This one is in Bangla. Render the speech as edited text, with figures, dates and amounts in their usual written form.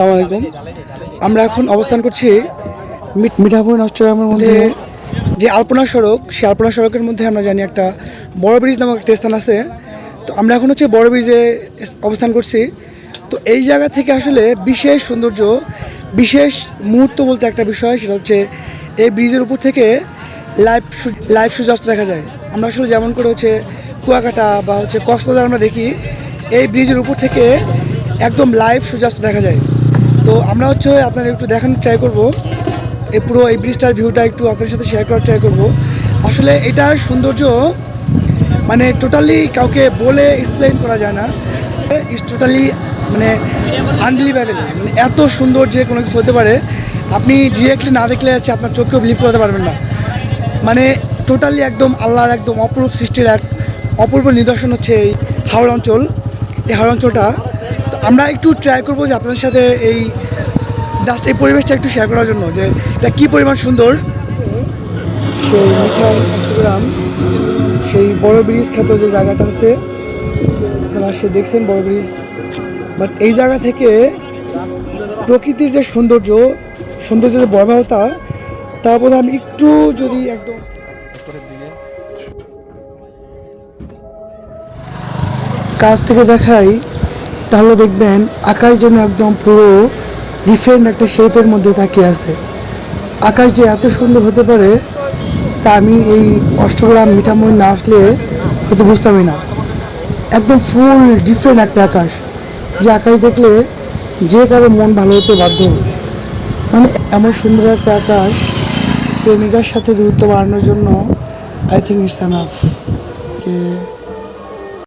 আসসালামু আলাইকুম। আমরা এখন অবস্থান করছি মিঠাপুর অষ্টগ্রামের মধ্যে যে আলপনা সড়ক, সেই আলপনা সড়কের মধ্যে আমরা জানি একটা বড় ব্রিজ নামক একটা স্থান আছে। তো আমরা এখন হচ্ছে বড় ব্রিজে অবস্থান করছি। তো এই জায়গা থেকে আসলে বিশেষ সৌন্দর্য, বিশেষ মুহূর্ত বলতে একটা বিষয়, সেটা হচ্ছে এই ব্রিজের উপর থেকে লাইভ সূর্যাস্ত দেখা যায়। আমরা আসলে যেমন করে হচ্ছে কুয়াকাটা বা হচ্ছে কক্সবাজার আমরা দেখি, এই ব্রিজের উপর থেকে একদম লাইভ সূর্যাস্ত দেখা যায়। তো আমরা হচ্ছে আপনারা একটু দেখানোর ট্রাই করবো, এই পুরো এই ব্রিজটার ভিউটা একটু আপনাদের সাথে শেয়ার করার ট্রাই করবো। আসলে এটার সৌন্দর্য মানে টোটালি কাউকে বলে এক্সপ্লেইন করা যায় না। ইটস টোটালি মানে আনবিলিভেবল, মানে এত সুন্দর যে কোনো কিছু হতে পারে, আপনি ডিরেক্টলি না দেখলে হচ্ছে আপনার চোখকেও বিলিভ করতে পারবেন না। মানে টোটালি একদম আল্লাহর একদম অপরূপ সৃষ্টির এক অপূর্ব নিদর্শন হচ্ছে এই হাওড় অঞ্চল। এই হাওড় অঞ্চলটা তো আমরা একটু ট্রাই করবো যে আপনাদের সাথে এই জাস্ট এই পরিবেশটা একটু শেয়ার করার জন্য, যে এটা কী পরিমাণ সুন্দর। সেই মিঠাই অষ্টগ্রাম, সেই বড় ব্রিজ খ্যাত যে জায়গাটা আছে, আপনারা সে দেখছেন বড় ব্রিজ। বাট এই জায়গা থেকে প্রকৃতির যে সৌন্দর্য যে ভয়াবহতা, তার বোধ আমি একটু যদি একদম কাছ থেকে দেখাই, তাহলে দেখবেন আকাশ যেন একদম পুরো ডিফারেন্ট একটা শেপের মধ্যে তাকিয়ে আছে। আকাশ যে এত সুন্দর হতে পারে তা আমি এই অষ্টগ্রাম মিঠামইন না আসলে হয়তো বুঝতামই না। একদম ফুল ডিফারেন্ট একটা আকাশ, যে আকাশ দেখলে যে কারো মন ভালো হতে বাধ্য। মানে এমন সুন্দর একটা আকাশ প্রেমিকার সাথে দূরত্ব বাড়ানোর জন্য আই থিঙ্ক ইটস এনাফ।